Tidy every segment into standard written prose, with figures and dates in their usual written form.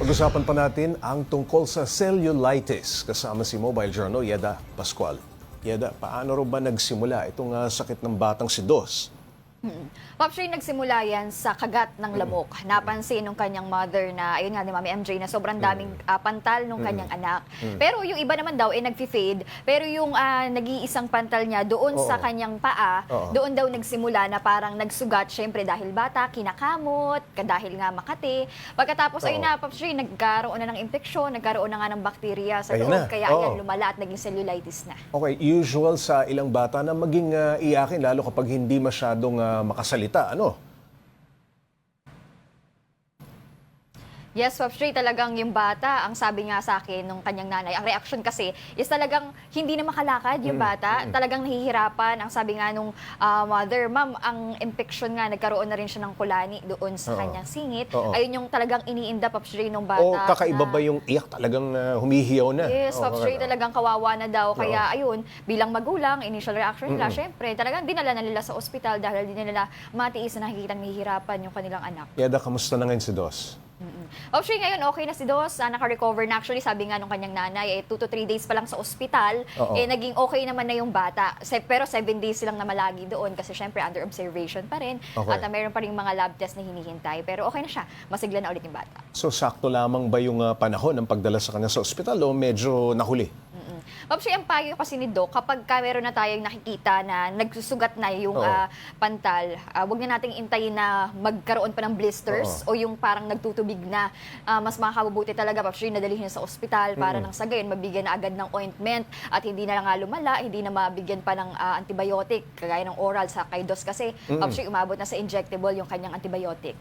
Pag-usapan pa natin ang tungkol sa cellulitis kasama si Mobile Journal Yeda Pascual. Yeda, paano ro ba nagsimula itong sakit ng batang si Dos? Actually, nagsimula yan sa kagat ng lamok. Napansin nung kanyang mother na, ayun nga ni Mami MJ, na sobrang daming pantal nung kanyang anak. Pero yung iba naman daw, nag-fade. Pero yung nag-iisang pantal niya doon sa kanyang paa, doon daw nagsimula na parang nagsugat. Siyempre, dahil bata, kinakamot, dahil nga Makati. Pagkatapos, ayun na, actually, nagkaroon na ng infeksyon, nagkaroon na nga ng bakterya sa loob. Kaya ayan, lumala at naging cellulitis na. Okay, usual sa ilang bata na maging iyakin, lalo kapag hindi masyadong makasalita, ano? Yes, Popstray, talagang yung bata, ang sabi nga sa akin nung kanyang nanay, ang reaction kasi is talagang hindi na makalakad yung bata, talagang nahihirapan. Ang sabi nga nung mother, ma'am, ang infection nga, nagkaroon na rin siya ng kulani doon sa kanyang singit. Ayun yung talagang iniinda, Popstray, nung bata. O kakaiba ba yung iyak, talagang humihiyaw na? Yes, Popstray, talagang kawawa na daw. Kaya ayun, bilang magulang, initial reaction nila, syempre, talagang dinala na nila sa ospital dahil di nila matiis na nakikitang nahihirapan yung kanilang anak. Yeda, kamusta na ngayon si Dos? Actually, ngayon okay na si Dos, naka-recover na. Actually, sabi nga nung kanyang nanay, 2 to 3 days pa lang sa ospital, naging okay naman na yung bata. Pero 7 days silang namalagi doon kasi syempre under observation pa rin. At mayroon pa rin mga lab test na hinihintay. Pero okay na siya, masigla na ulit yung bata. So, sakto lamang ba yung panahon ng pagdala sa kanya sa ospital o medyo nahuli? Actually, ang payo kasi ni Doc, kapag meron na tayong nakikita na nagsusugat na yung pantal, wag na nating intayin na magkaroon pa ng blisters o yung parang nagtutubig na. Mas makakabubuti talaga, actually, nadalhin sa ospital para nang sa gayon, mabigyan na agad ng ointment at hindi na lang lumala, hindi na mabigyan pa ng antibiotic, kagaya ng oral sa kay Dos kasi actually umabot na sa injectable yung kanyang antibiotic.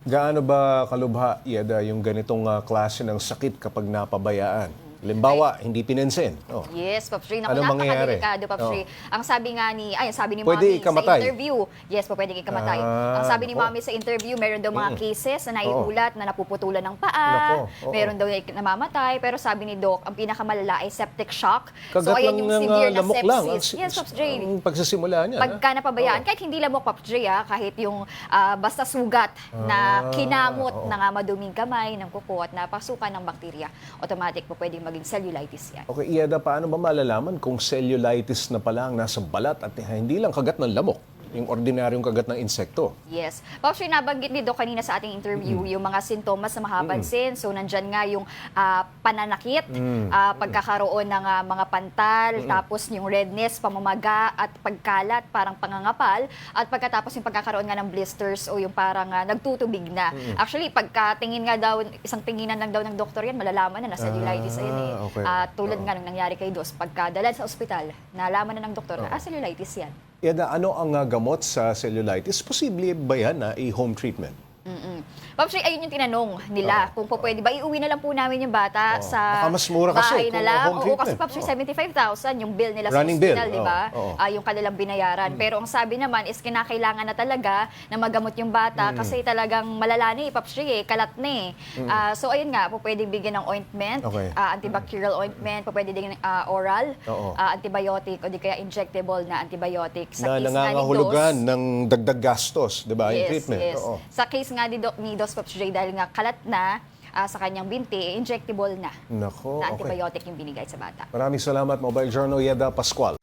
Gaano ba kalubha, Yeda, yung ganitong klase ng sakit kapag napabayaan? Halimbawa, hindi pinansin. Yes, Popstray. Ano mangyayari? Napakadelikado, Popstray. Ang sabi nga ni, sabi ni Pwede Mami ikamatay. sa interview, yes po, pwedeng ikamatay. Ang sabi ni Mami sa interview, meron daw mga cases na naiulat na napuputulan ng paa, meron daw na namamatay, pero sabi ni Doc, ang pinakamalala ay septic shock. So, ayan yung severe na sepsis. Yes, Popstray. Ang pagsisimula niya. Pagka napabayaan, kahit hindi lamok, Popstray, kahit yung basta sugat na kinamot ng maduming kamay, ng kuko at napasukan ng bakterya, automatic po pwedeng maging cellulitis yan. Okay, Yeda, paano ba malalaman kung cellulitis na pala ang nasa balat at hindi lang kagat ng lamok, yung ordinaryong kagat ng insekto? Yes. Actually, nabanggit ni Doc kanina sa ating interview yung mga sintomas na makapansin. So, nandyan nga yung pananakit, pagkakaroon ng mga pantal, tapos yung redness, pamamaga, at pagkalat, parang pangangapal, at pagkatapos yung pagkakaroon nga ng blisters o yung parang nagtutubig na. Actually, pagkatingin nga daw, isang tinginan lang daw ng doktor yan, malalaman na cellulitis ayun eh. Tulad nga nung nangyari kay Dos, pagkadala sa ospital, nalaman na ng doktor na cellulitis yan. Yeda, ano ang gamot sa cellulitis? Posible ba yan na i-home treatment? Actually, ayun yung tinanong nila. Kung po pwede ba, iuwi na lang po namin yung bata sa baka mas mura kasi bahay na kung lang. home Oo, kasi treatment. actually 75,000 yung bill nila Running sa hospital, bill. di ba? Yung kanilang binayaran. Pero ang sabi naman is kinakailangan na talaga na magamot yung bata kasi talagang malala na kalat na eh. So ayun nga, po pwedeng bigyan ng ointment, antibacterial ointment, po pwede din oral, antibiotic o di kaya injectable na antibiotic. Sa Na case nga ni nangangahulugan Dos, ng dagdag gastos, di ba, yung treatment? Yes. Sa case nga ni Dos Popstray, dahil nga kalat na sa kanyang binti, injectable na Nako, antibiotic yung binigay sa bata. Maraming salamat, Mobile Journal Yeda Pascual.